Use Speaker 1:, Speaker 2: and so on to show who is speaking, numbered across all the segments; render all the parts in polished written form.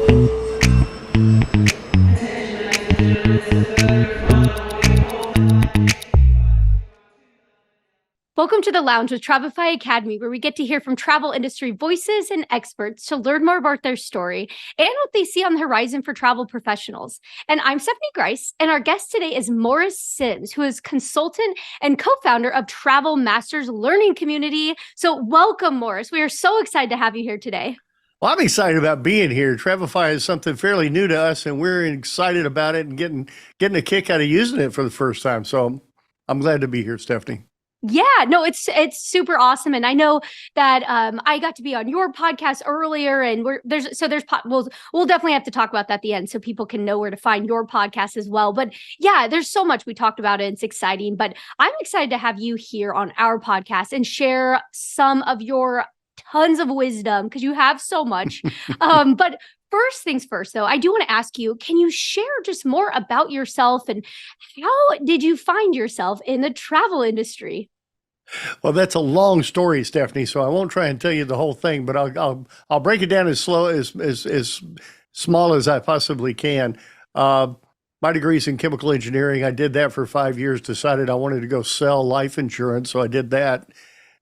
Speaker 1: Welcome to the Lounge with Travefy Academy, where we get to hear from travel industry voices and experts to learn more about their story and what they see on the horizon for travel professionals. And I'm Stephanie Grice, and our guest today is Morris Sims, who is consultant and co-founder of Travel Masters Learning Community. So welcome, Morris. We are so excited to have you here today.
Speaker 2: Well, I'm excited about being here. Travefy is something fairly new to us, and we're excited about it and getting a kick out of using it for the first time. So I'm glad to be here, Stephanie.
Speaker 1: Yeah, no, it's super awesome, and I know that I got to be on your podcast earlier, and we'll definitely have to talk about that at the end so people can know where to find your podcast as well. But yeah, there's so much we talked about, and it's exciting. But I'm excited to have you here on our podcast and share some of your tons of wisdom because you have so much. But first things first, though, I do want to ask you, can you share just more about yourself and how did you find yourself in the travel industry?
Speaker 2: Well, that's a long story, Stephanie, so I won't try and tell you the whole thing, but I'll break it down as small as I possibly can. My degree's in chemical engineering. I did that for 5 years, decided I wanted to go sell life insurance, so I did that.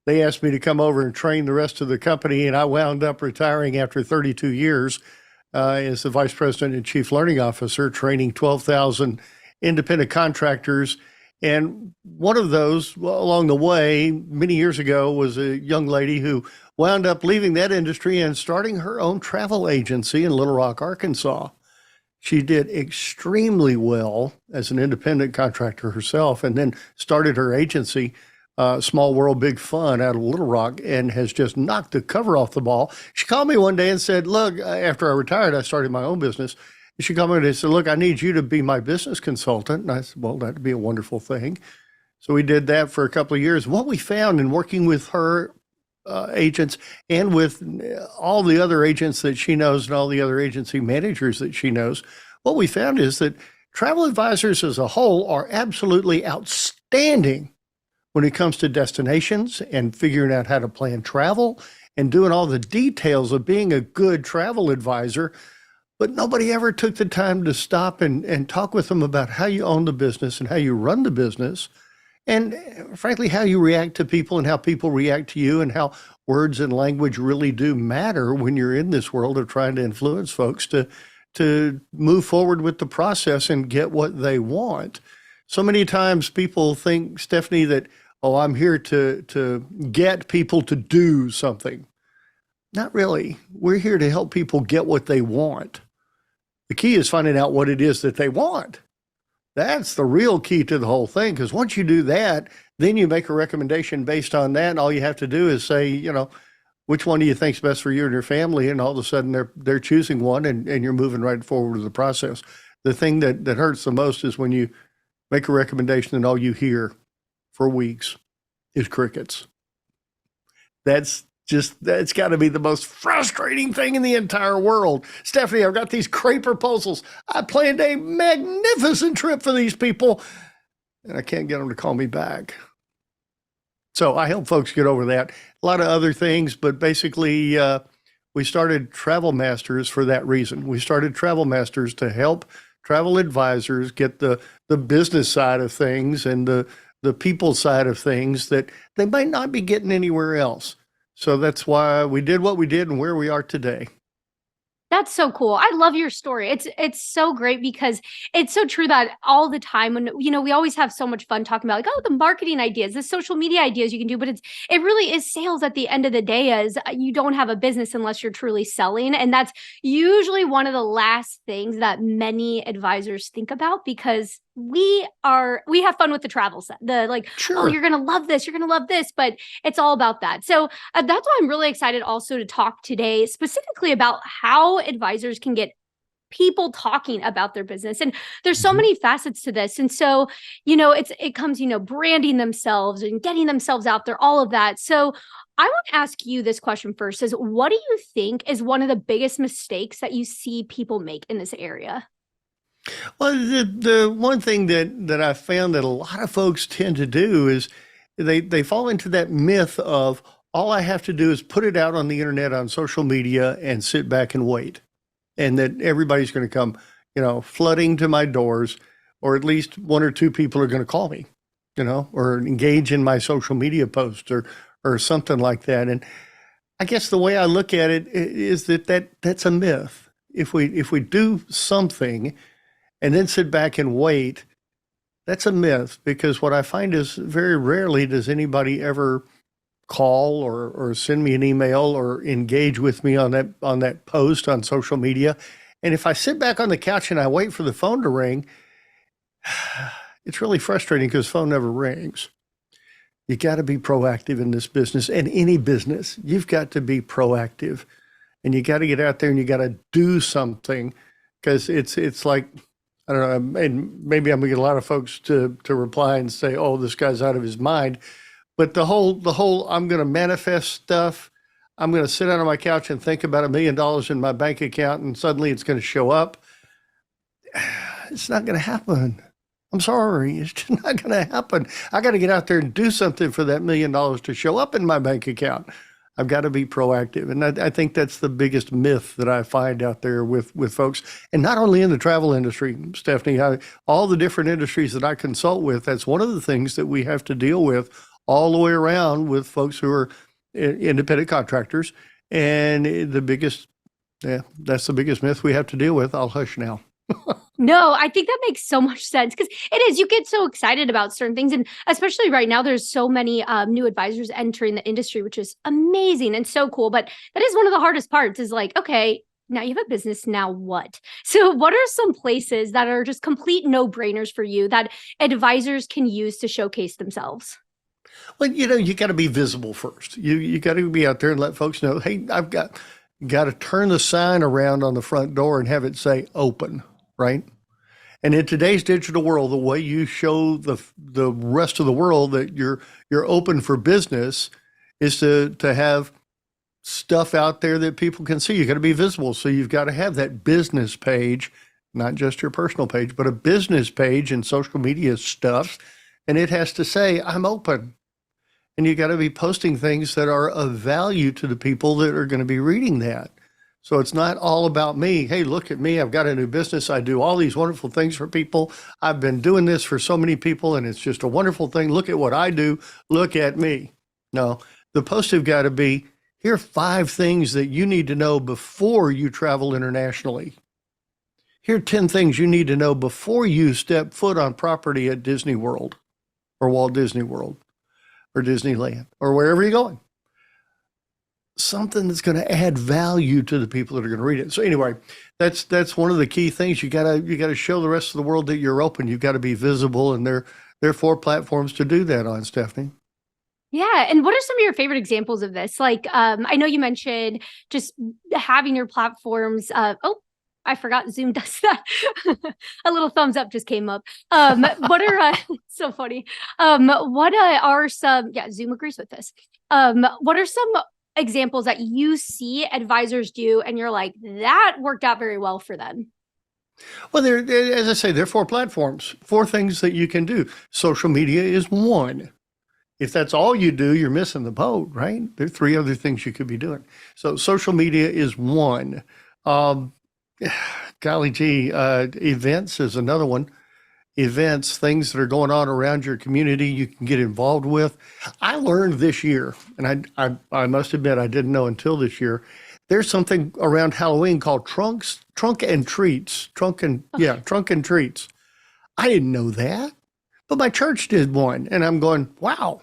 Speaker 2: They asked me to come over and train the rest of the company, and I wound up retiring after 32 years as the Vice President and Chief Learning Officer, training 12,000 independent contractors. And one of those along the way, many years ago, was a young lady who wound up leaving that industry and starting her own travel agency in Little Rock, Arkansas. She did extremely well as an independent contractor herself, and then started her agency, Small World, Big Fun, out of Little Rock, and has just knocked the cover off the ball. She called me one day and said, look, after I retired, I started my own business. She called me and said, look, I need you to be my business consultant. And I said, well, that'd be a wonderful thing. So we did that for a couple of years. What we found in working with her agents and with all the other agents that she knows and all the other agency managers that she knows, what we found is that travel advisors as a whole are absolutely outstanding when it comes to destinations and figuring out how to plan travel and doing all the details of being a good travel advisor. But nobody ever took the time to stop and talk with them about how you own the business and how you run the business. And frankly, how you react to people and how people react to you and how words and language really do matter when you're in this world of trying to influence folks to move forward with the process and get what they want. So many times people think, Stephanie, that, oh, I'm here to get people to do something. Not really. We're here to help people get what they want. The key is finding out what it is that they want. That's the real key to the whole thing, because once you do that, then you make a recommendation based on that, and all you have to do is say, which one do you think's best for you and your family, and all of a sudden they're choosing one, and you're moving right forward with the process. The thing that hurts the most is when you make a recommendation and all you hear for weeks is crickets. That's got to be the most frustrating thing in the entire world. Stephanie, I've got these great proposals. I planned a magnificent trip for these people, and I can't get them to call me back. So I help folks get over that. A lot of other things, but basically we started Travel Masters for that reason. We started Travel Masters to help travel advisors get the business side of things and the people side of things that they might not be getting anywhere else. So that's why we did what we did and where we are today.
Speaker 1: That's so cool. I love your story. It's so great because it's so true that all the time when, we always have so much fun talking about the marketing ideas, the social media ideas you can do, but it really is sales at the end of the day. As you don't have a business unless you're truly selling. And that's usually one of the last things that many advisors think about because we have fun with the travel set,
Speaker 2: Sure.
Speaker 1: Oh, you're going to love this. You're going to love this, but it's all about that. So that's why I'm really excited also to talk today specifically about how advisors can get people talking about their business. And there's so many facets to this. And so, it comes, branding themselves and getting themselves out there, all of that. So I want to ask you this question first is what do you think is one of the biggest mistakes that you see people make in this area?
Speaker 2: Well, the one thing that I found that a lot of folks tend to do is they fall into that myth of all I have to do is put it out on the internet on social media and sit back and wait. and that everybody's going to come, flooding to my doors, or at least one or two people are going to call me, or engage in my social media post or something like that. And I guess the way I look at it is that's a myth. If we do something and then sit back and wait, that's a myth, because what I find is very rarely does anybody ever call or send me an email or engage with me on that post on social media. And if I sit back on the couch and I wait for the phone to ring, it's really frustrating because the phone never rings. You got to be proactive in this business, and any business. You've got to be proactive, and you got to get out there and you got to do something, because it's like, I don't know, and maybe I'm gonna get a lot of folks to reply and say, "Oh, this guy's out of his mind." But the whole I'm going to manifest stuff. I'm going to sit down on my couch and think about $1 million in my bank account, and suddenly it's going to show up. It's not going to happen. I'm sorry. It's just not going to happen. I got to get out there and do something for that $1 million to show up in my bank account. I've got to be proactive. And I think that's the biggest myth that I find out there with folks. And not only in the travel industry, Stephanie, all the different industries that I consult with, that's one of the things that we have to deal with all the way around with folks who are independent contractors. And that's the biggest myth we have to deal with. I'll hush now.
Speaker 1: No, I think that makes so much sense, because it is, you get so excited about certain things. And especially right now, there's so many new advisors entering the industry, which is amazing and so cool. But that is one of the hardest parts, is like, okay, now you have a business, now what? So what are some places that are just complete no-brainers for you that advisors can use to showcase themselves?
Speaker 2: Well, you got to be visible first. You got to be out there and let folks know, hey, I've got to turn the sign around on the front door and have it say open, right? And in today's digital world, the way you show the rest of the world that you're open for business is to have stuff out there that people can see. You got to be visible. So you've got to have that business page, not just your personal page, but a business page and social media stuff. And it has to say, I'm open. And you got to be posting things that are of value to the people that are going to be reading that. So it's not all about me. Hey, look at me. I've got a new business. I do all these wonderful things for people. I've been doing this for so many people, and it's just a wonderful thing. Look at what I do. Look at me. No, the posts have got to be, here are 5 things that you need to know before you travel internationally. Here are 10 things you need to know before you step foot on property at Disney World or Walt Disney World or Disneyland or wherever you're going. Something that's going to add value to the people that are going to read it. So anyway, that's one of the key things. You gotta show the rest of the world that you're open. You've got to be visible, and there are 4 platforms to do that on, Stephanie.
Speaker 1: Yeah. And what are some of your favorite examples of this? Like, I know you mentioned just having your platforms. I forgot Zoom does that. A little thumbs up just came up. What are so funny? What are some? Yeah, Zoom agrees with this. What are some examples that you see advisors do, and you're like, that worked out very well for them?
Speaker 2: Well, as I say, there are 4 platforms, 4 things that you can do. Social media is one. If that's all you do, you're missing the boat, right? There are 3 other things you could be doing. So social media is one. Golly gee, events is another one. Events, things that are going on around your community, you can get involved with. I learned this year, and I must admit I didn't know until this year, there's something around Halloween called trunk and treats. Trunk and treats. I didn't know that, but my church did one, and I'm going, wow,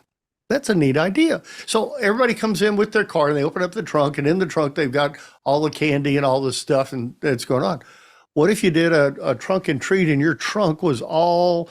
Speaker 2: that's a neat idea. So everybody comes in with their car, and they open up the trunk, and in the trunk they've got all the candy and all the stuff and that's going on. What if you did a trunk and treat, and your trunk was all,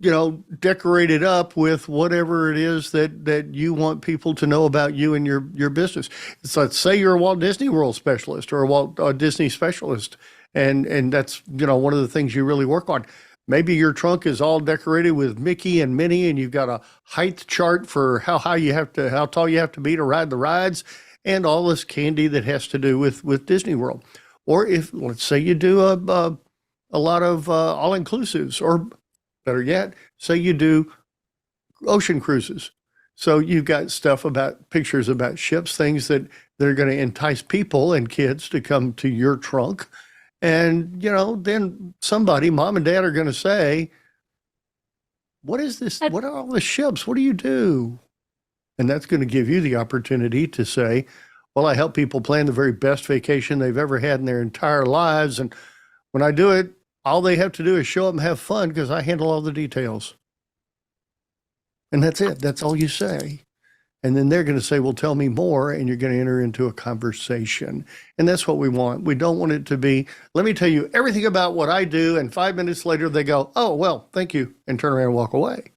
Speaker 2: decorated up with whatever it is that you want people to know about you and your business? So let's say you're a Walt Disney World specialist or a Walt Disney specialist, and that's one of the things you really work on. Maybe your trunk is all decorated with Mickey and Minnie, and you've got a height chart for how tall you have to be to ride the rides, and all this candy that has to do with Disney World. Or if, let's say you do a lot of all-inclusives, or better yet, say you do ocean cruises. So you've got stuff about pictures about ships, things that that are going to entice people and kids to come to your trunk. And, then somebody, mom and dad, are going to say, what is this? What are all the ships? What do you do? And that's going to give you the opportunity to say, well, I help people plan the very best vacation they've ever had in their entire lives. And when I do it, all they have to do is show up and have fun because I handle all the details. And that's it. That's all you say. And then they're going to say, well, tell me more. And you're going to enter into a conversation. And that's what we want. We don't want it to be, let me tell you everything about what I do. And 5 minutes later, they go, oh, well, thank you. And turn around and walk away.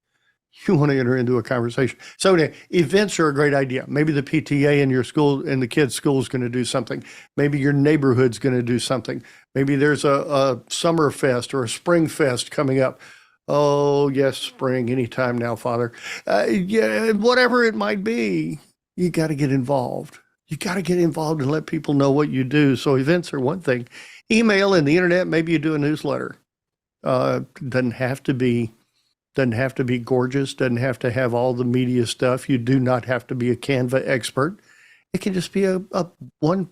Speaker 2: You want to enter into a conversation. So events are a great idea. Maybe the PTA in your school, in the kids' school, is going to do something. Maybe your neighborhood's going to do something. Maybe there's a summer fest or a spring fest coming up. Oh, yes, spring, anytime now, Father. Yeah, whatever it might be, you got to get involved. You got to get involved and let people know what you do. So events are one thing. Email and the internet, maybe you do a newsletter. Doesn't have to be gorgeous, doesn't have to have all the media stuff. You do not have to be a Canva expert. It can just be a one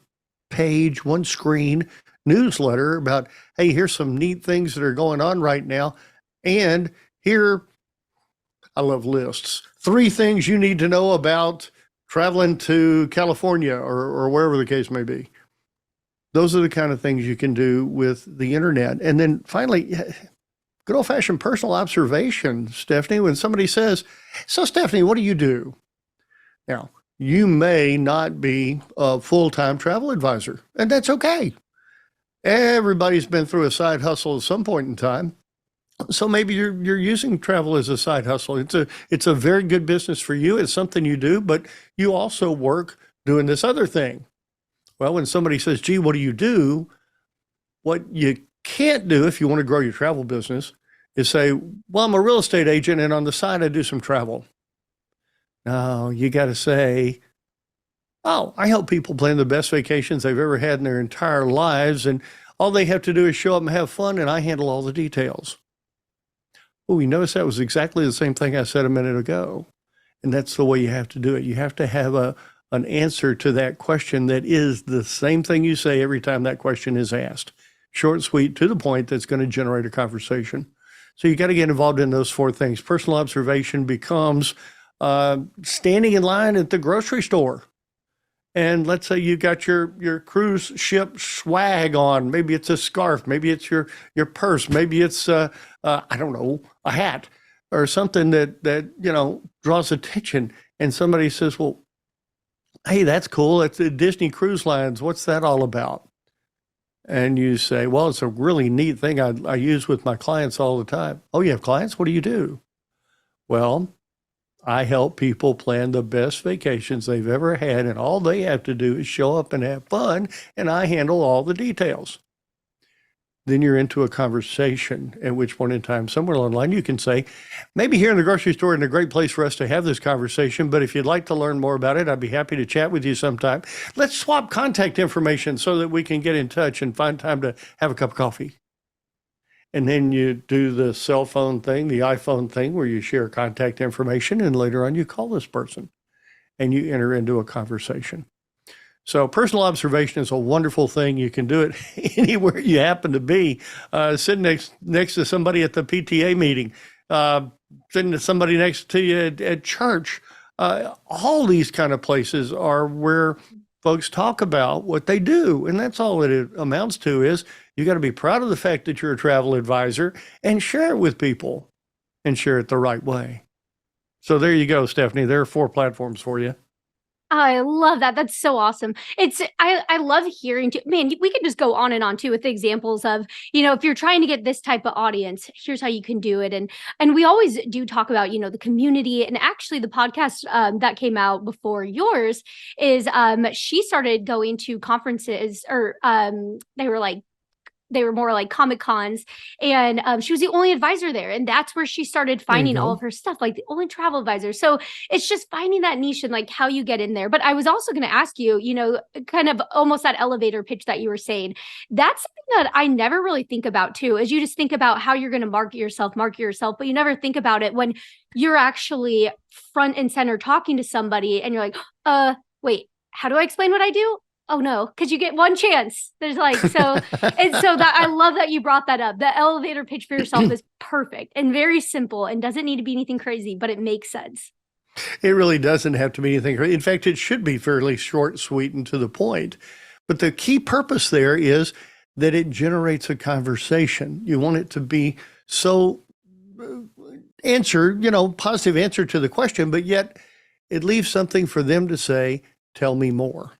Speaker 2: page, one screen newsletter about, hey, here's some neat things that are going on right now. And here, I love lists. 3 things you need to know about traveling to California or wherever the case may be. Those are the kind of things you can do with the internet. And then finally, good old-fashioned personal observation, Stephanie, when somebody says, so Stephanie, what do you do? Now, you may not be a full-time travel advisor, and that's okay. Everybody's been through a side hustle at some point in time. So maybe you're using travel as a side hustle. It's a very good business for you. It's something you do, but you also work doing this other thing. Well, when somebody says, gee, what do you do? What you can't do if you want to grow your travel business is say, well, I'm a real estate agent and on the side I do some travel. No, you got to say, oh, I help people plan the best vacations they've ever had in their entire lives. And all they have to do is show up and have fun, and I handle all the details. Oh, you notice that was exactly the same thing I said a minute ago. And that's the way you have to do it. You have to have an answer to that question that is the same thing you say every time that question is asked. Short, sweet, to the point, that's going to generate a conversation. So you got to get involved in those 4 things. Personal observation becomes standing in line at the grocery store. And let's say you got your cruise ship swag on. Maybe it's a scarf. Maybe it's your purse. Maybe it's, I don't know, a hat or something that draws attention. And somebody says, well, hey, that's cool. It's the Disney Cruise Lines. What's that all about? And you say, well, it's a really neat thing I use with my clients all the time. Oh, you have clients? What do you do? Well, I help people plan the best vacations they've ever had, and all they have to do is show up and have fun, and I handle all the details. Then you're into a conversation, at which point in time, somewhere along the line, you can say, maybe here in the grocery store isn't a great place for us to have this conversation, but if you'd like to learn more about it, I'd be happy to chat with you sometime. Let's swap contact information so that we can get in touch and find time to have a cup of coffee. And then you do the cell phone thing, the iPhone thing, where you share contact information, and later on you call this person and you enter into a conversation. So personal observation is a wonderful thing. You can do it anywhere you happen to be, sitting next to somebody at the PTA meeting, sitting to somebody next to you at church. All these kind of places are where folks talk about what they do. And that's all it amounts to is you got to be proud of the fact that you're a travel advisor and share it with people and share it the right way. So there you go, Stephanie. There are 4 platforms for you.
Speaker 1: I love that. That's so awesome. I love hearing man, we could just go on and on too with examples of, if you're trying to get this type of audience, here's how you can do it. And we always do talk about, the community, and actually the podcast that came out before yours is she started going to conferences or they were more like Comic Cons, and she was the only advisor there. And that's where she started finding all of her stuff, like the only travel advisor. So it's just finding that niche and like how you get in there. But I was also going to ask you, kind of almost that elevator pitch that you were saying. That's something that I never really think about too, is you just think about how you're going to market yourself, but you never think about it when you're actually front and center talking to somebody and you're like, wait, how do I explain what I do? Oh no, because you get one chance. There's like, so, and so that I love that you brought that up. The elevator pitch for yourself is perfect and very simple and doesn't need to be anything crazy, but it makes sense.
Speaker 2: It really doesn't have to be anything. In fact, it should be fairly short, sweet, and to the point. But the key purpose there is that it generates a conversation. You want it to be so positive answer to the question, but yet it leaves something for them to say, tell me more.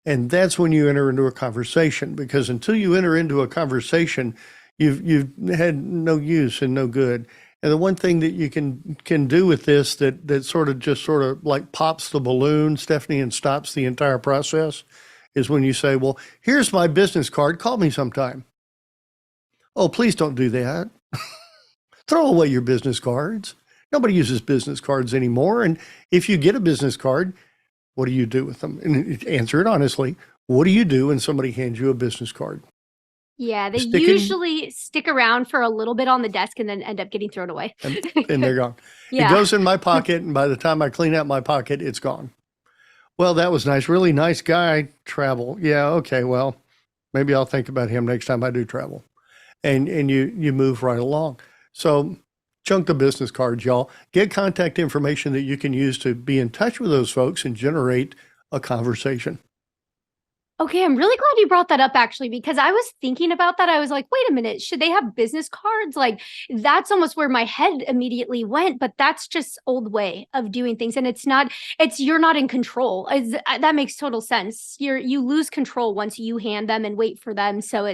Speaker 2: And that's when you enter into a conversation, because until you enter into a conversation, you've had no use and no good. And the one thing that you can do with this that sort of like pops the balloon, Stephanie, and stops the entire process is when you say, well, here's my business card. Call me sometime. Oh, please don't do that. Throw away your business cards. Nobody uses business cards anymore. And if you get a business card, what do you do with them? And answer it honestly. What do you do when somebody hands you a business card?
Speaker 1: Yeah, they usually stick around for a little bit on the desk and then end up getting thrown away.
Speaker 2: and they're gone.
Speaker 1: Yeah.
Speaker 2: It goes in my pocket, and by the time I clean out my pocket, it's gone. Well, that was nice. Really nice guy. Travel. Yeah, okay, well, maybe I'll think about him next time I do travel. And you move right along. So chunk the business cards, y'all. Get contact information that you can use to be in touch with those folks and generate a conversation.
Speaker 1: Okay, I'm really glad you brought that up actually, because I was thinking about that. I was like, wait a minute, should they have business cards? Like that's almost where my head immediately went, but that's just old way of doing things. And you're not in control. That makes total sense. You lose control once you hand them and wait for them. So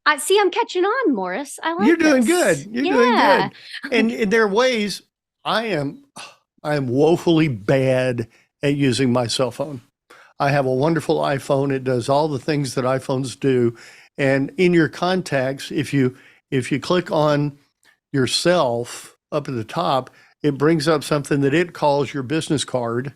Speaker 1: I'm catching on, Morris. I like
Speaker 2: You're doing
Speaker 1: this.
Speaker 2: good. You're doing good. And in their ways, I am woefully bad at using my cell phone. I have a wonderful iPhone. It does all the things that iPhones do. And in your contacts, if you click on yourself up at the top, it brings up something that it calls your business card.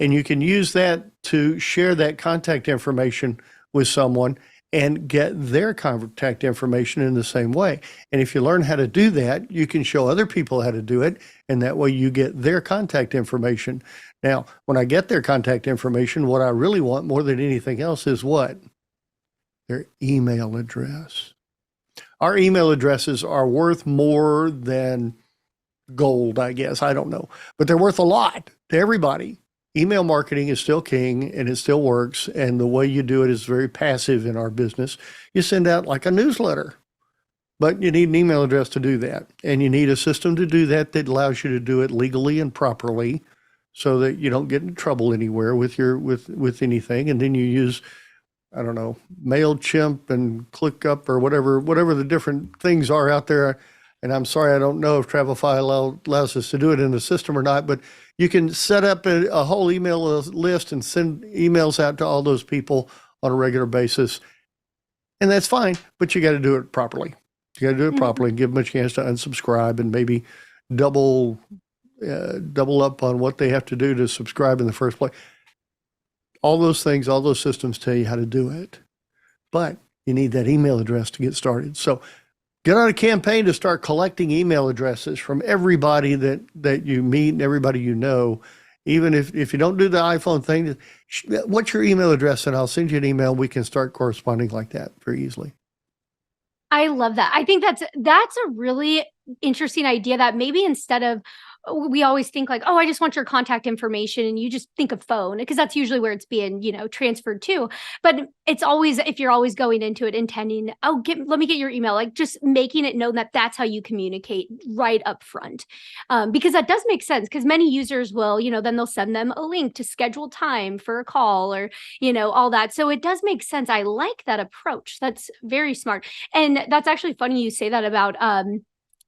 Speaker 2: And you can use that to share that contact information with someone and get their contact information in the same way. And if you learn how to do that, you can show other people how to do it. And that way you get their contact information. Now, when I get their contact information, what I really want more than anything else is what? Their email address. Our email addresses are worth more than gold, I guess. I don't know. But they're worth a lot to everybody. Email marketing is still king and it still works. And the way you do it is very passive in our business. You send out like a newsletter, but you need an email address to do that. And you need a system to do that that allows you to do it legally and properly so that you don't get in trouble anywhere with with anything. And then you use, I don't know, MailChimp and ClickUp or whatever the different things are out there. And I'm sorry, I don't know if Travelify allows us to do it in the system or not, but you can set up a whole email list and send emails out to all those people on a regular basis. And that's fine, but you got to do it properly. You got to do it properly and give them a chance to unsubscribe and maybe double up on what they have to do to subscribe in the first place. All those things, all those systems tell you how to do it, but you need that email address to get started. So get on a campaign to start collecting email addresses from everybody that you meet and everybody you know. Even if you don't do the iPhone thing, what's your email address? And I'll send you an email. We can start corresponding like that very easily.
Speaker 1: I love that. I think that's a really interesting idea that maybe instead of we always think like, oh, I just want your contact information and you just think of phone because that's usually where it's being, transferred to. But it's always, if you're always going into it intending, let me get your email, like just making it known that that's how you communicate right up front. Because that does make sense because many users will, then they'll send them a link to schedule time for a call or, all that. So it does make sense. I like that approach. That's very smart. And that's actually funny you say that about,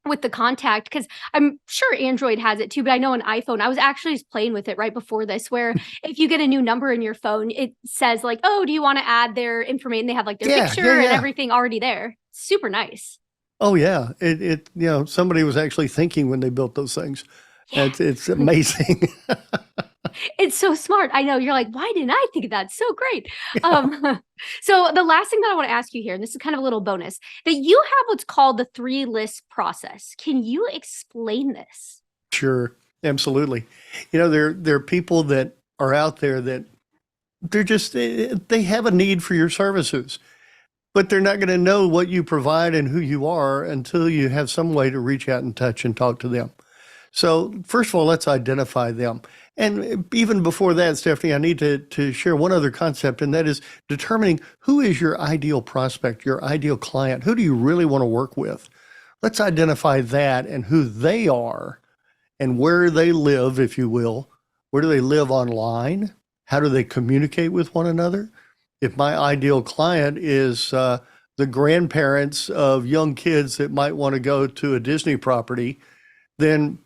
Speaker 1: with the contact, because I'm sure Android has it too, but I know an iPhone, I was actually just playing with it right before this, where if you get a new number in your phone, it says like, oh, do you want to add their information? They have like their picture and everything already there. Super nice.
Speaker 2: Oh yeah. It somebody was actually thinking when they built those things. Yeah. It's amazing.
Speaker 1: It's so smart. I know you're like, why didn't I think of that? So great. So the last thing that I want to ask you here, and this is kind of a little bonus, that you have what's called the 3-list process. Can you explain this?
Speaker 2: Sure. Absolutely. There are people that are out there that they have a need for your services, but they're not going to know what you provide and who you are until you have some way to reach out and touch and talk to them. So first of all, let's identify them. And even before that, Stephanie, I need to share one other concept, and that is determining who is your ideal prospect, your ideal client. Who do you really want to work with? Let's identify that and who they are and where they live, if you will. Where do they live online? How do they communicate with one another? If my ideal client is the grandparents of young kids that might want to go to a Disney property, then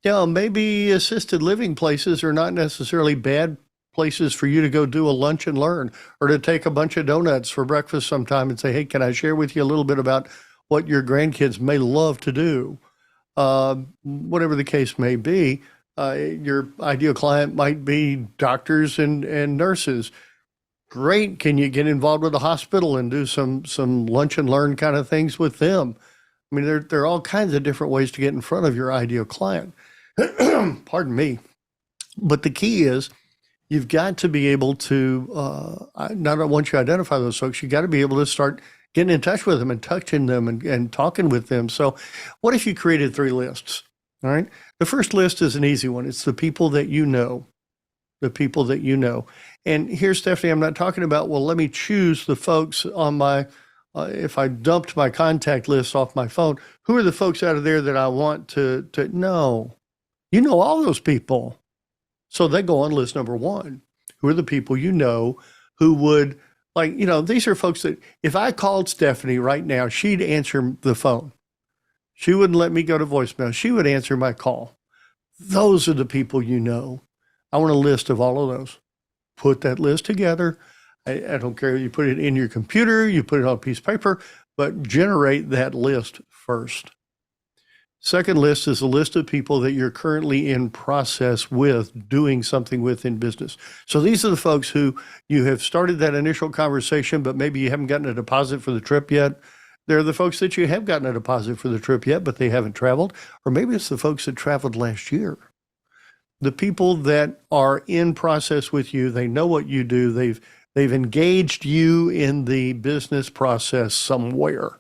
Speaker 2: maybe assisted living places are not necessarily bad places for you to go do a lunch and learn, or to take a bunch of donuts for breakfast sometime and say, hey, can I share with you a little bit about what your grandkids may love to do? Whatever the case may be, your ideal client might be doctors and nurses. Great. Can you get involved with the hospital and do some lunch and learn kind of things with them? I mean, there are all kinds of different ways to get in front of your ideal client. Pardon me. But the key is you've got to be able to, not once you identify those folks, you got to be able to start getting in touch with them and touching them and talking with them. So what if you created 3 lists? All right. The first list is an easy one. It's the people that you know. The people that you know. And here, Stephanie, I'm not talking about, well, let me choose the folks on my, if I dumped my contact list off my phone, who are the folks out of there that I want to know? You know all those people. So they go on list number 1. Who are the people you know who would, these are folks that if I called Stephanie right now, she'd answer the phone. She wouldn't let me go to voicemail. She would answer my call. Those are the people you know. I want a list of all of those. Put that list together. I don't care if you put it in your computer, you put it on a piece of paper, but generate that list first. Second list is a list of people that you're currently in process with doing something with in business. So these are the folks who you have started that initial conversation, but maybe you haven't gotten a deposit for the trip yet. They're the folks that you have gotten a deposit for the trip yet, but they haven't traveled. Or maybe it's the folks that traveled last year. The people that are in process with you, they know what you do. They've engaged you in the business process somewhere.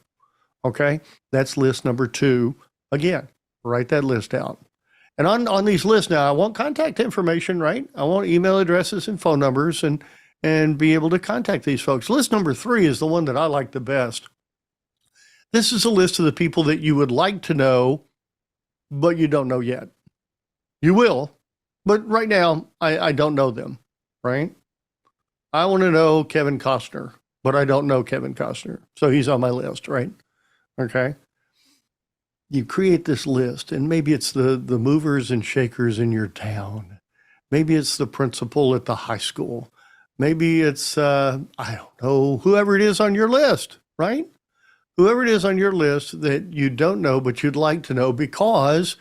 Speaker 2: Okay? That's list number 2. Again, write that list out. And on these lists now, I want contact information, right? I want email addresses and phone numbers and be able to contact these folks. List number 3 is the one that I like the best. This is a list of the people that you would like to know, but you don't know yet. You will, but right now, I don't know them, right? I want to know Kevin Costner, but I don't know Kevin Costner. So he's on my list, right? Okay. You create this list, and maybe it's the movers and shakers in your town. Maybe it's the principal at the high school. Maybe it's, I don't know, whoever it is on your list, right? Whoever it is on your list that you don't know, but you'd like to know because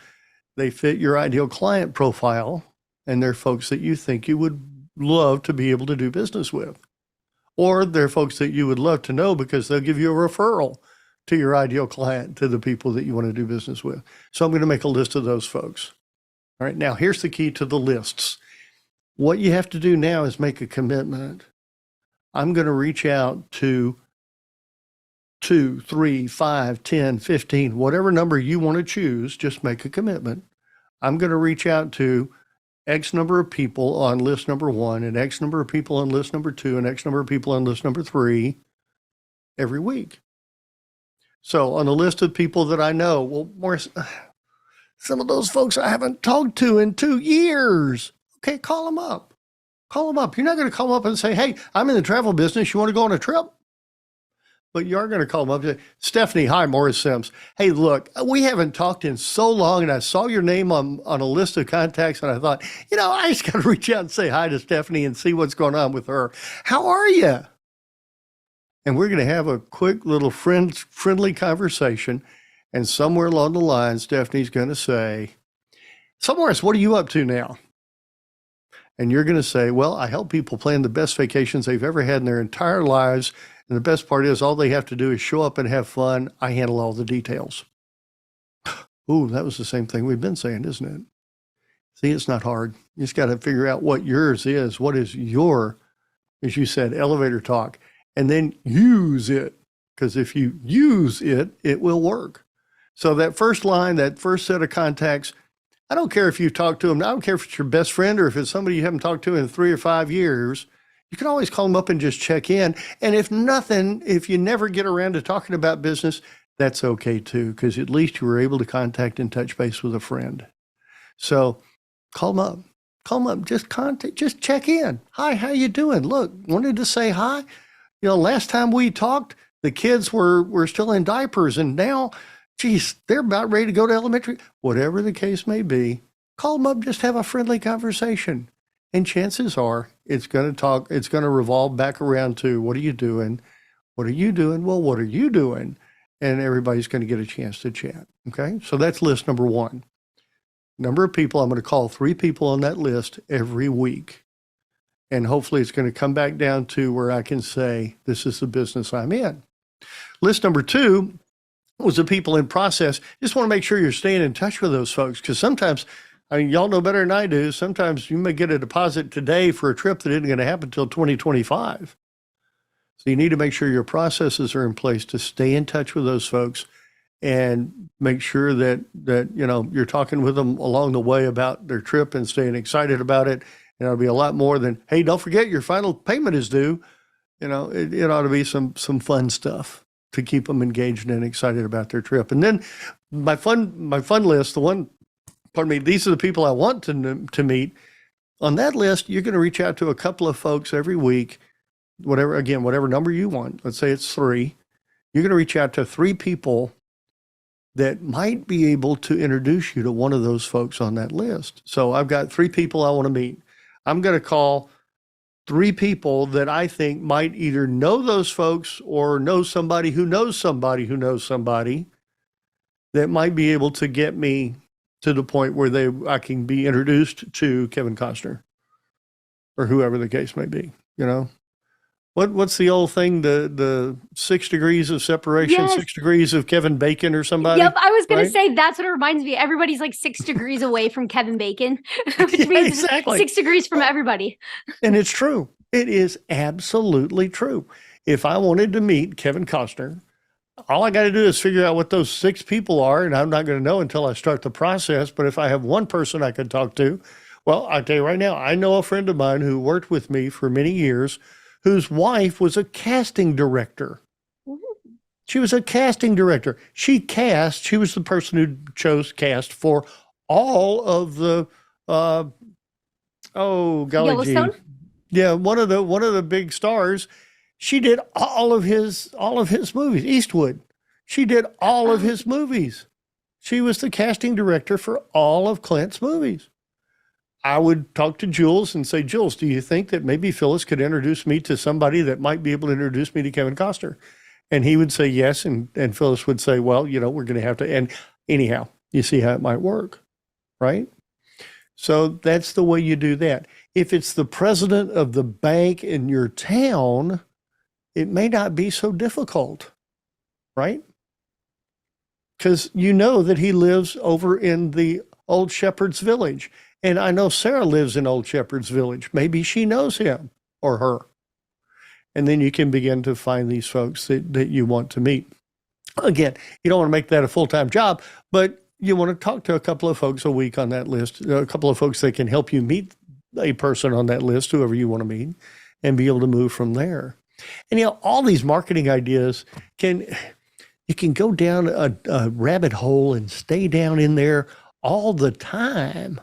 Speaker 2: they fit your ideal client profile, and they're folks that you think you would love to be able to do business with. Or they're folks that you would love to know because they'll give you a referral to your ideal client, to the people that you want to do business with. So I'm going to make a list of those folks. All right, now here's the key to the lists. What you have to do now is make a commitment. I'm going to reach out to 2, 3, 5, 10, 15, whatever number you want to choose, just make a commitment. I'm going to reach out to X number of people on list number 1 and X number of people on list number 2 and X number of people on list number 3 every week. So on the list of people that I know, well, Morris, some of those folks I haven't talked to in 2 years. Okay, call them up. Call them up. You're not going to call them up and say, hey, I'm in the travel business. You want to go on a trip? But you are going to call them up and say, Stephanie, hi, Morris Sims. Hey, look, we haven't talked in so long, and I saw your name on a list of contacts, and I thought, I just got to reach out and say hi to Stephanie and see what's going on with her. How are you? And we're going to have a quick little friendly conversation. And somewhere along the line, Stephanie's going to say, so Morris, what are you up to now? And you're going to say, well, I help people plan the best vacations they've ever had in their entire lives. And the best part is all they have to do is show up and have fun. I handle all the details. Ooh, that was the same thing we've been saying, isn't it? See, it's not hard. You just got to figure out what yours is. What is your as you said, elevator talk, and then use it. Because if you use it, it will work. So that first line, that first set of contacts, I don't care if you talk to them. I don't care if it's your best friend or if it's somebody you haven't talked to in 3 or 5 years. You can always call them up and just check in. And if nothing, if you never get around to talking about business, that's okay too, because at least you were able to contact and touch base with a friend. So call them up. Call them up. Just check in. Hi, how you doing? Look, wanted to say hi. Last time we talked, the kids were still in diapers, and now, geez, they're about ready to go to elementary. Whatever the case may be, call them up, just have a friendly conversation. And chances are it's going to revolve back around to, what are you doing? What are you doing? Well, what are you doing? And everybody's going to get a chance to chat. Okay. So that's list number 1. Number of people, I'm going to call 3 people on that list every week. And hopefully it's going to come back down to where I can say, this is the business I'm in. List number 2 was the people in process. Just want to make sure you're staying in touch with those folks, because sometimes, y'all know better than I do, sometimes you may get a deposit today for a trip that isn't going to happen until 2025. So you need to make sure your processes are in place to stay in touch with those folks and make sure that you're talking with them along the way about their trip and staying excited about it. And it'll be a lot more than, hey, don't forget your final payment is due. It ought to be some fun stuff to keep them engaged and excited about their trip. And then my fun list, these are the people I want to meet. On that list, you're going to reach out to a couple of folks every week, whatever number you want. Let's say it's 3. You're going to reach out to 3 people that might be able to introduce you to one of those folks on that list. So I've got 3 people I want to meet. I'm going to call 3 people that I think might either know those folks or know somebody who knows somebody who knows somebody that might be able to get me to the point where I can be introduced to Kevin Costner or whoever the case may be. What's the old thing? The 6 degrees of separation,
Speaker 1: Yes.
Speaker 2: 6 degrees of Kevin Bacon or somebody.
Speaker 1: Yep, I was going
Speaker 2: right?
Speaker 1: to say that's what it reminds me. Everybody's like 6 degrees away from Kevin Bacon, which
Speaker 2: Yeah,
Speaker 1: means
Speaker 2: exactly.
Speaker 1: 6 degrees from everybody.
Speaker 2: And it's true. It is absolutely true. If I wanted to meet Kevin Costner, all I got to do is figure out what those 6 people are, and I'm not going to know until I start the process. But if I have one person I could talk to, well, I'll tell you right now, I know a friend of mine who worked with me for many years, whose wife was a casting director. She was a casting director. She was the person who chose cast for all of the,
Speaker 1: Yellowstone?
Speaker 2: Yeah, one of the big stars. She did all of his movies. Eastwood. She did all of his movies. She was the casting director for all of Clint's movies. I would talk to Jules and say, Jules, do you think that maybe Phyllis could introduce me to somebody that might be able to introduce me to Kevin Costner? And he would say yes. And Phyllis would say, well, we're going to have to. And anyhow, you see how it might work, right? So that's the way you do that. If it's the president of the bank in your town, it may not be so difficult, right? Because you know that he lives over in the Old Shepherd's Village. And I know Sarah lives in Old Shepherd's Village. Maybe she knows him or her. And then you can begin to find these folks that you want to meet. Again, you don't want to make that a full-time job, but you want to talk to a couple of folks a week on that list, a couple of folks that can help you meet a person on that list, whoever you want to meet, and be able to move from there. And all these marketing ideas you can go down a rabbit hole and stay down in there all the time.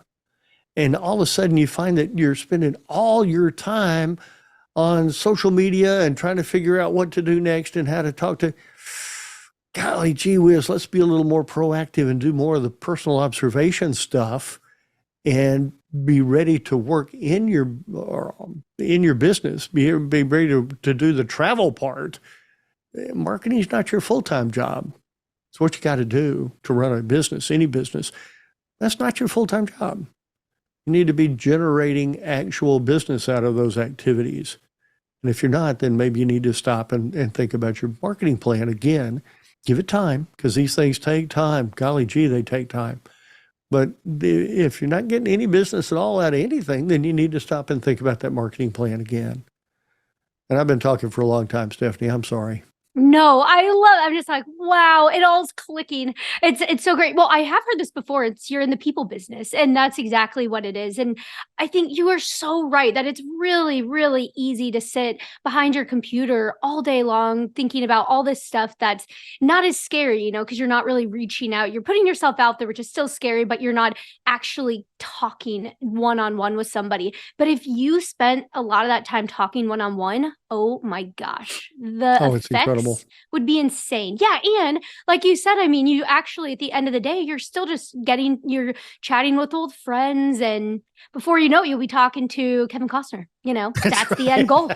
Speaker 2: And all of a sudden you find that you're spending all your time on social media and trying to figure out what to do next and how to talk to. Golly gee whiz, let's be a little more proactive and do more of the personal observation stuff and be ready to work in your business, be ready to do the travel part. Marketing is not your full-time job. It's what you got to do to run a business, any business. That's not your full-time job. You need to be generating actual business out of those activities. And if you're not, then maybe you need to stop and think about your marketing plan again. Give it time, because these things take time. Golly gee, they take time. But if you're not getting any business at all out of anything, then you need to stop and think about that marketing plan again. And I've been talking for a long time, Stephanie. I'm sorry.
Speaker 1: No, I'm just like, wow, it all's clicking. It's so great. Well, I have heard this before. It's you're in the people business, and that's exactly what it is. And I think you are so right that it's really, really easy to sit behind your computer all day long thinking about all this stuff that's not as scary, because you're not really reaching out. You're putting yourself out there, which is still scary, but you're not actually talking one-on-one with somebody. But if you spent a lot of that time talking one-on-one, oh my gosh, the
Speaker 2: Oh, it's incredible.
Speaker 1: effects would be insane. Yeah. And like you said, I mean, you actually, at the end of the day, you're still just you're chatting with old friends. And before you know it, you'll be talking to Kevin Costner. That's
Speaker 2: right.
Speaker 1: the end goal.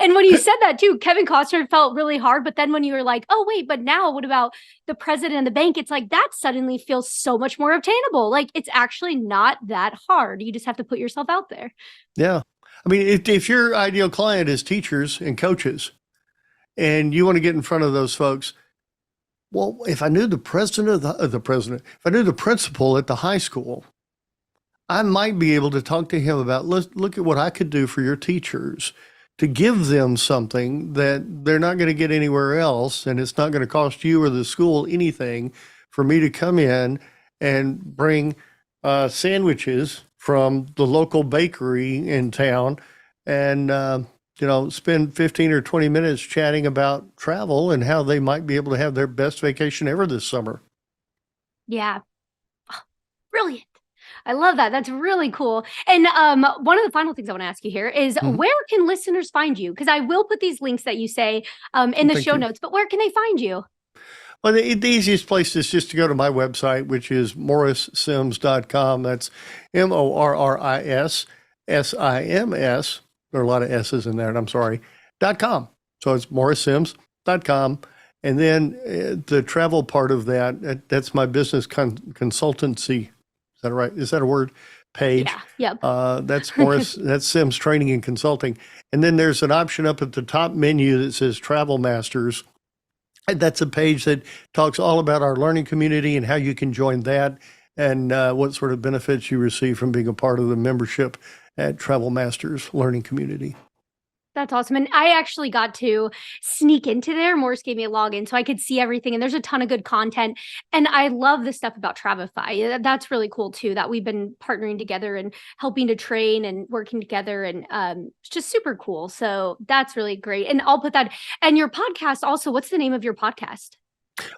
Speaker 1: And when you said that too, Kevin Costner felt really hard. But then when you were like, oh, wait, but now what about the president of the bank? It's like that suddenly feels so much more obtainable. Like it's actually not that hard. You just have to put yourself out there.
Speaker 2: Yeah. I mean, if your ideal client is teachers and coaches and you want to get in front of those folks, well, if I knew the president of the president, if I knew the principal at the high school, I might be able to talk to him about, look at what I could do for your teachers to give them something that they're not going to get anywhere else. And it's not going to cost you or the school anything for me to come in and bring sandwiches from the local bakery in town and, spend 15 or 20 minutes chatting about travel and how they might be able to have their best vacation ever this summer.
Speaker 1: Yeah. Oh, brilliant. I love that. That's really cool. And one of the final things I want to ask you here is where can listeners find you? Because I will put these links that you say in the show notes, but where can they find you?
Speaker 2: Well, the easiest place is just to go to my website, which is morrissims.com. That's MorrisSims. There are a lot of S's in there, and I'm sorry, .com. So it's morrissims.com. And then the travel part of that's my business consultancy. Is that right? Is that a word? Page.
Speaker 1: Yeah. Yep.
Speaker 2: That's Morris. That's Sims Training and Consulting. And then there's an option up at the top menu that says Travel Masters. That's a page that talks all about our learning community and how you can join that and what sort of benefits you receive from being a part of the membership at Travel Masters Learning Community.
Speaker 1: That's awesome. And I actually got to sneak into there. Morris gave me a login so I could see everything. And there's a ton of good content. And I love the stuff about Travefy. That's really cool too, that we've been partnering together and helping to train and working together. And it's just super cool. So that's really great. And I'll put that. And your podcast also, what's the name of your podcast?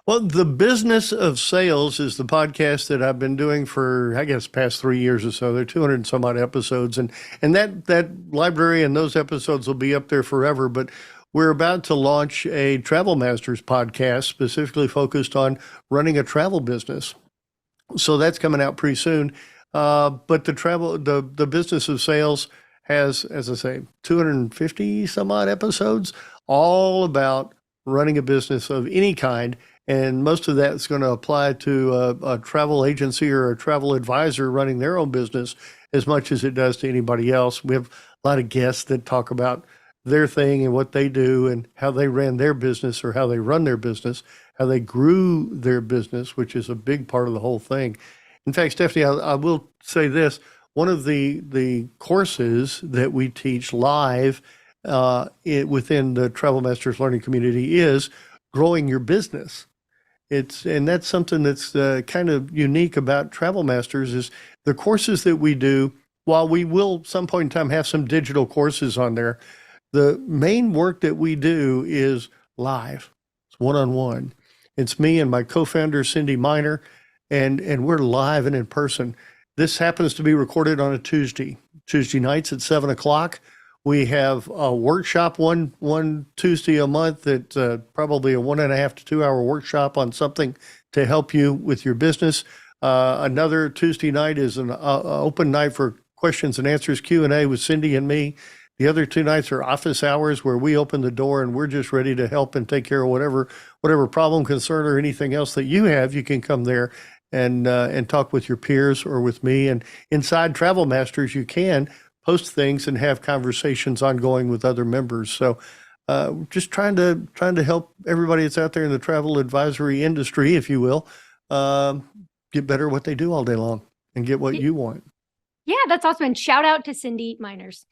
Speaker 2: Well, The Business of Sales is the podcast that I've been doing for, I guess, past 3 years or so. There are 200 and some odd episodes, and that library and those episodes will be up there forever. But we're about to launch a Travel Masters podcast specifically focused on running a travel business. So that's coming out pretty soon. But the Business of Sales has, as I say, 250 some odd episodes, all about running a business of any kind. And most of that's going to apply to a travel agency or a travel advisor running their own business as much as it does to anybody else. We have a lot of guests that talk about their thing and what they do and how they ran their business or how they run their business, how they grew their business, which is a big part of the whole thing. In fact, Stephanie, I will say this. One of the courses that we teach live within the Travel Masters Learning Community is growing your business. And that's something that's kind of unique about Travel Masters is the courses that we do. While we will some point in time have some digital courses on there, the main work that we do is live. It's one-on-one. It's me and my co-founder, Cindy Miner, and we're live and in person. This happens to be recorded on a Tuesday nights at 7:00. We have a workshop one Tuesday a month that's probably a 1.5 to 2 hour workshop on something to help you with your business. Another Tuesday night is an open night for questions and answers, Q&A with Cindy and me. The other 2 nights are office hours where we open the door and we're just ready to help and take care of whatever problem, concern, or anything else that you have. You can come there and talk with your peers or with me. And inside Travel Masters, you can post things and have conversations ongoing with other members. So just trying to help everybody that's out there in the travel advisory industry, if you will, get better at what they do all day long and get what you want.
Speaker 1: Yeah, that's awesome. And shout out to Cindy Miners.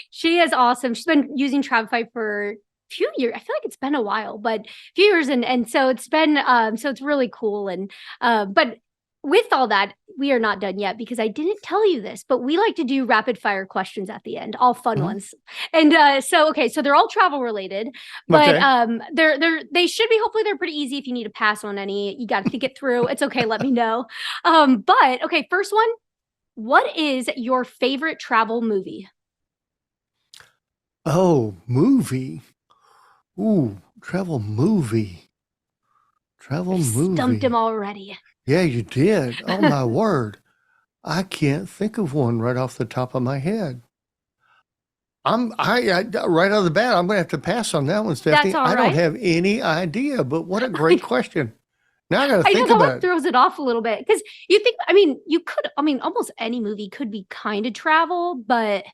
Speaker 1: She is awesome. She's been using Travefy for a few years. I feel like it's been a while, but a few years. And so it's been, so it's really cool. And, but with all that, we are not done yet because I didn't tell you this, but we like to do rapid fire questions at the end, all fun ones. And okay, so they're all travel related, but they should be, hopefully they're pretty easy. If you need to pass on any, you got to think it through. It's okay, let me know. But okay, first one. What is your favorite travel movie?
Speaker 2: Oh, movie. Ooh, travel movie. Travel movie.
Speaker 1: Stumped him already.
Speaker 2: Yeah, you did. Oh, my word. I can't think of one right off the top of my head. I right out of the bat, I'm going to have to pass on that one, Stephanie.
Speaker 1: That's all
Speaker 2: I
Speaker 1: right.
Speaker 2: don't have any idea, but what a great question. Now I got to
Speaker 1: I
Speaker 2: think
Speaker 1: know that
Speaker 2: about
Speaker 1: one
Speaker 2: it.
Speaker 1: throws it off a little bit because you think, I mean, you could, I mean, almost any movie could be kind of travel, but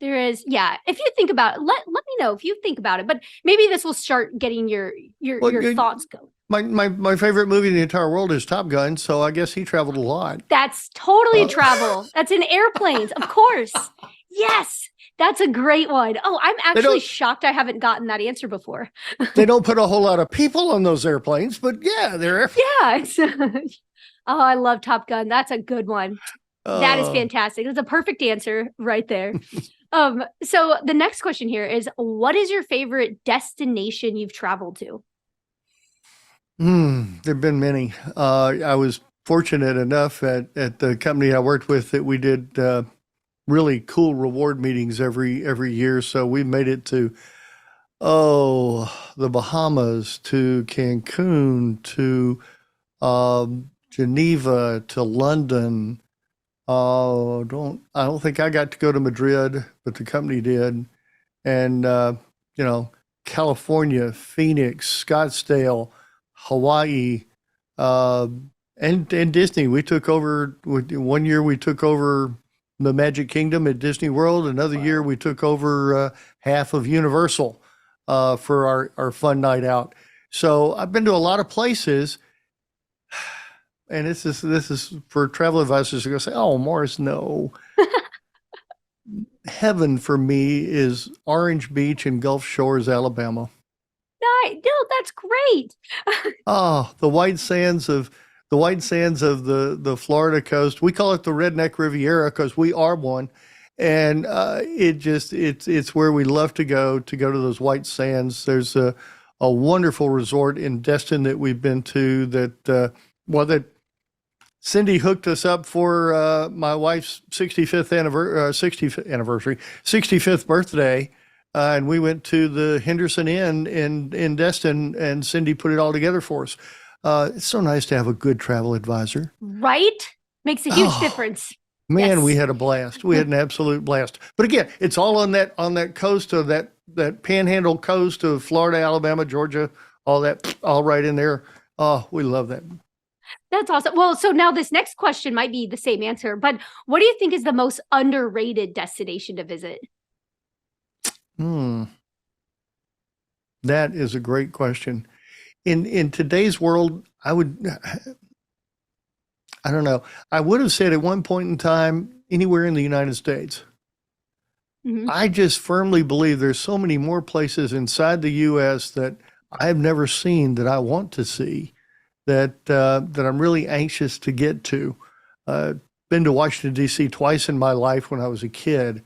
Speaker 1: there is, yeah. If you think about it, let me know if you think about it. But maybe this will start getting your
Speaker 2: Well,
Speaker 1: thoughts going.
Speaker 2: My favorite movie in the entire world is Top Gun, so I guess he traveled a lot.
Speaker 1: That's totally travel. That's in airplanes, of course. Yes, that's a great one. Oh, I'm actually shocked I haven't gotten that answer before.
Speaker 2: They don't put a whole lot of people on those airplanes, but yeah, they're
Speaker 1: Yeah. Oh, I love Top Gun. That's a good one. That is fantastic. That's a perfect answer right there. So the next question here is, what is your favorite destination you've traveled to?
Speaker 2: There've been many. I was fortunate enough at the company I worked with that we did really cool reward meetings every year. So we made it to the Bahamas, to Cancun, to Geneva, to London. I don't think I got to go to Madrid, but the company did. And California, Phoenix, Scottsdale, Hawaii, and Disney. We took over one year. We took over the Magic Kingdom at Disney World. Another year, we took over half of Universal for our fun night out. So I've been to a lot of places, and this is for travel advisors who are going to say, "Oh, Morris, no." Heaven for me is Orange Beach and Gulf Shores, Alabama.
Speaker 1: No, that's great.
Speaker 2: Oh, the white sands of the Florida coast. We call it the Redneck Riviera because we are one, and it's where we love to go to those white sands. There's a wonderful resort in Destin that we've been to that Cindy hooked us up for my wife's 65th birthday. And we went to the Henderson Inn in Destin, and Cindy put it all together for us. It's so nice to have a good travel advisor.
Speaker 1: Right? Makes a huge difference.
Speaker 2: Man, we had a blast. We had an absolute blast. But again, it's all on that coast of that panhandle coast of Florida, Alabama, Georgia, all right in there. Oh, we love that.
Speaker 1: That's awesome. Well, so now this next question might be the same answer, but what do you think is the most underrated destination to visit?
Speaker 2: That is a great question. In today's world, I don't know. I would have said at one point in time, anywhere in the United States. Mm-hmm. I just firmly believe there's so many more places inside the U.S. that I've never seen that I want to see, that I'm really anxious to get to. Been to Washington, D.C. twice in my life when I was a kid.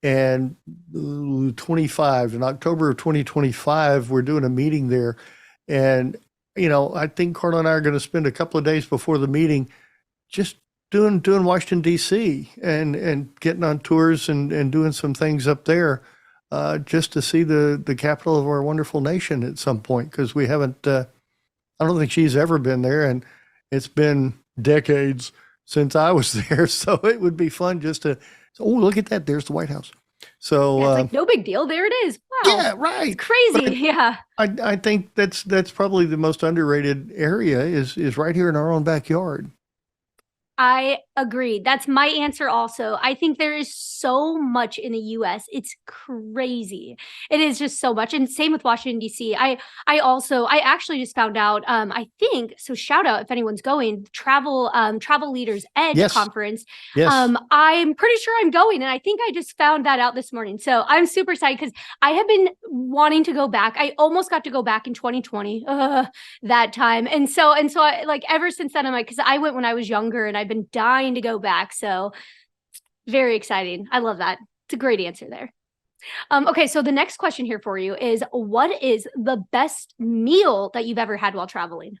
Speaker 2: And in October of 2025, we're doing a meeting there. And, I think Carla and I are going to spend a couple of days before the meeting just doing Washington, D.C. and getting on tours and doing some things up there just to see the capital of our wonderful nation at some point, because we haven't, I don't think she's ever been there, and it's been decades since I was there. So it would be fun just to, look at that. There's the White House. So
Speaker 1: it's like, no big deal. There it is. Wow.
Speaker 2: Yeah, right.
Speaker 1: It's crazy. Yeah.
Speaker 2: I think that's probably the most underrated area is right here in our own backyard.
Speaker 1: I agree. That's my answer also. I think there is so much in the US. It's crazy. It is just so much. And same with Washington, D.C. I actually just found out, I think, so shout out if anyone's going, Travel Leaders Edge
Speaker 2: Yes.
Speaker 1: conference.
Speaker 2: Yes.
Speaker 1: I'm pretty sure I'm going. And I think I just found that out this morning. So I'm super excited because I have been wanting to go back. I almost got to go back in 2020 that time. And so I, like, ever since then, I'm like, because I went when I was younger and I've been dying to go back. So very exciting. I love that. It's a great answer there. Okay, so the next question here for you is, what is the best meal that you've ever had while traveling?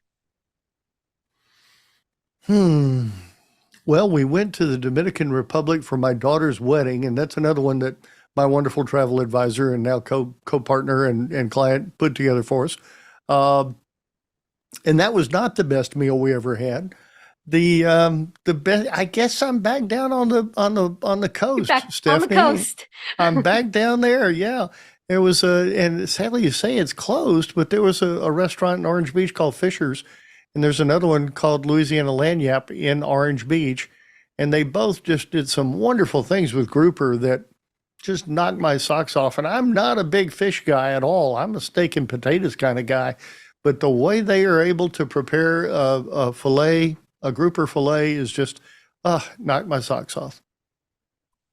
Speaker 2: Well, we went to the Dominican Republic for my daughter's wedding, and that's another one that my wonderful travel advisor and now co-partner and client put together for us. And that was not the best meal we ever had. The best, I guess I'm back down on the coast,
Speaker 1: Back
Speaker 2: Stephanie.
Speaker 1: on the coast.
Speaker 2: I'm back down there. Yeah. There was and sadly you say it's closed, but there was a restaurant in Orange Beach called Fisher's, and there's another one called Louisiana Lagniappe in Orange Beach. And they both just did some wonderful things with grouper that just knocked my socks off. And I'm not a big fish guy at all. I'm a steak and potatoes kind of guy. But the way they are able to prepare a fillet, a grouper fillet, is just knocked my socks off.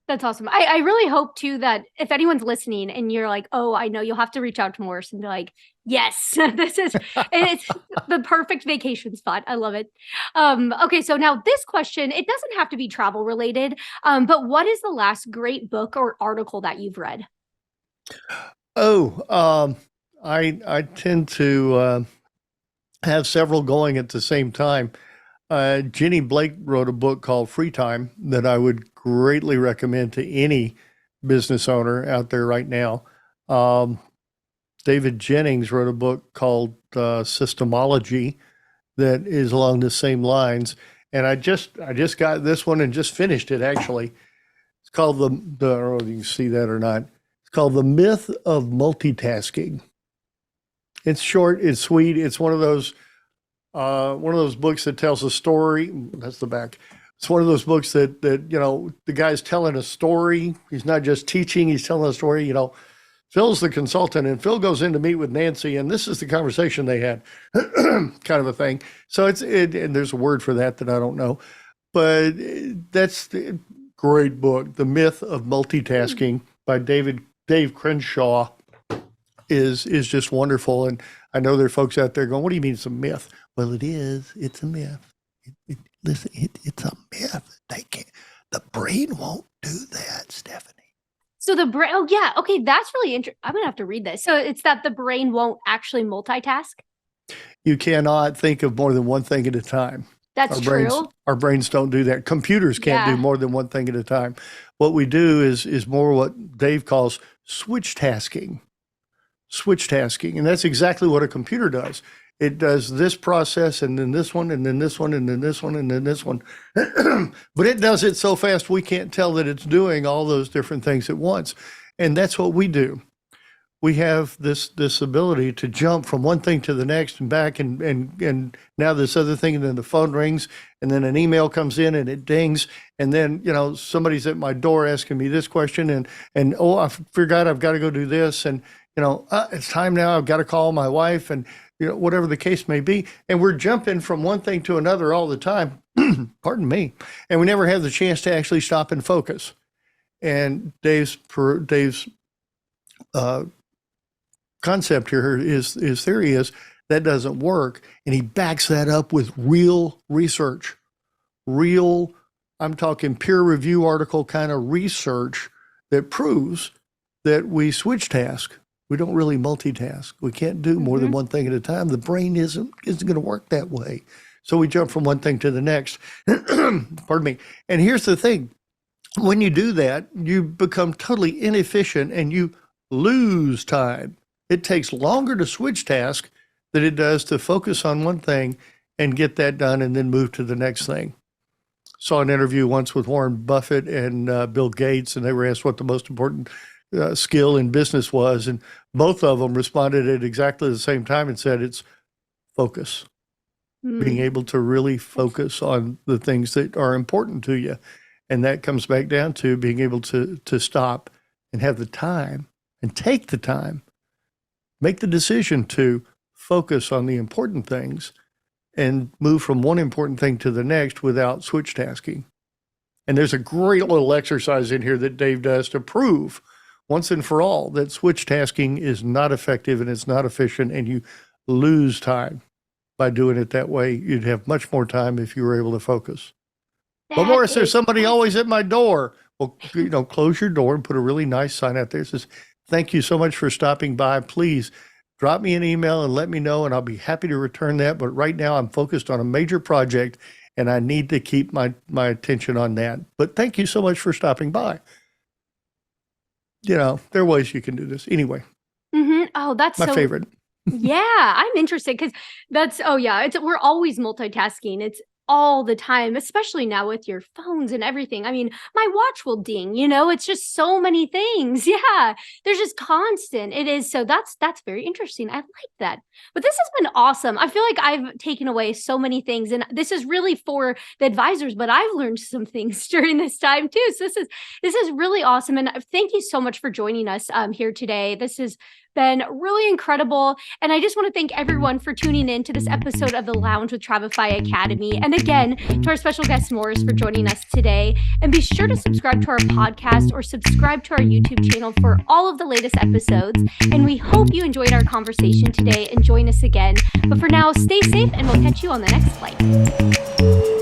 Speaker 1: That's awesome. I really hope too that if anyone's listening and you're like, oh, I know, you'll have to reach out to Morris and be like, yes, it's the perfect vacation spot. I love it. Okay, so now this question, it doesn't have to be travel related, but what is the last great book or article that you've read?
Speaker 2: Oh, I tend to have several going at the same time. Jenny Blake wrote a book called Free Time that I would greatly recommend to any business owner out there right now. David Jennings wrote a book called Systemology that is along the same lines. And I just got this one and just finished it actually. It's called I don't know if you can see that or not. It's called The Myth of Multitasking. It's short, it's sweet. It's one of those books that tells a story. That's the back. It's one of those books that the guy's telling a story. He's not just teaching, he's telling a story. Phil's the consultant and Phil goes in to meet with Nancy and this is the conversation they had, kind of a thing. So and there's a word for that I don't know, but that's the great book. The Myth of Multitasking by Dave Crenshaw is just wonderful. And I know there are folks out there going, what do you mean it's a myth? Well, it is. It's a myth. Listen, it's a myth. The brain won't do that, Stephanie.
Speaker 1: So the brain, oh yeah, okay, that's really interesting. I'm gonna have to read this. So it's that the brain won't actually multitask?
Speaker 2: You cannot think of more than one thing at a time.
Speaker 1: That's true.
Speaker 2: Our brains don't do that. Computers can't do more than one thing at a time. What we do is more what Dave calls switch tasking. Switch tasking, and that's exactly what a computer does. It does this process and then this one and then this one and then this one and then this one. But it does it so fast we can't tell that it's doing all those different things at once. And that's what we do. We have this ability to jump from one thing to the next and back and now this other thing, and then the phone rings and then an email comes in and it dings. And then, somebody's at my door asking me this question and oh, I forgot I've got to go do this. And, it's time now. I've got to call my wife and, whatever the case may be. And we're jumping from one thing to another all the time. Pardon me. And we never have the chance to actually stop and focus. And Dave's concept here, his theory is that doesn't work. And he backs that up with real research, I'm talking peer review article kind of research that proves that we switch task. We don't really multitask. We can't do more than one thing at a time. The brain isn't going to work that way. So we jump from one thing to the next. Pardon me. And here's the thing. When you do that, you become totally inefficient and you lose time. It takes longer to switch task than it does to focus on one thing and get that done and then move to the next thing. Saw an interview once with Warren Buffett and Bill Gates, and they were asked what the most important skill in business was, and both of them responded at exactly the same time and said it's focus. being able to really focus on the things that are important to you. And that comes back down to being able to stop and have the time and take the time, make the decision to focus on the important things and move from one important thing to the next without switch tasking. And there's a great little exercise in here that Dave does to prove once and for all that switch tasking is not effective and it's not efficient, and you lose time by doing it that way. You'd have much more time if you were able to focus. But Morris, there's somebody always at my door. Well, close your door and put a really nice sign out there that says, "Thank you so much for stopping by. Please drop me an email and let me know, and I'll be happy to return that. But right now I'm focused on a major project and I need to keep my attention on that. But thank you so much for stopping by." There are ways you can do this. Anyway.
Speaker 1: Oh, that's
Speaker 2: my favorite.
Speaker 1: Yeah, I'm interested because we're always multitasking. It's all the time, especially now with your phones and everything. I mean, my watch will ding, it's just so many things. Yeah, there's just constant. It is. So that's very interesting. I like that. But this has been awesome. I feel like I've taken away so many things, and this is really for the advisors, but I've learned some things during this time too. So this is really awesome. And thank you so much for joining us here today. This has been really incredible. And I just want to thank everyone for tuning in to this episode of The Lounge with Travefy Academy. And again, to our special guest, Morris, for joining us today. And be sure to subscribe to our podcast or subscribe to our YouTube channel for all of the latest episodes. And we hope you enjoyed our conversation today and join us again. But for now, stay safe and we'll catch you on the next flight.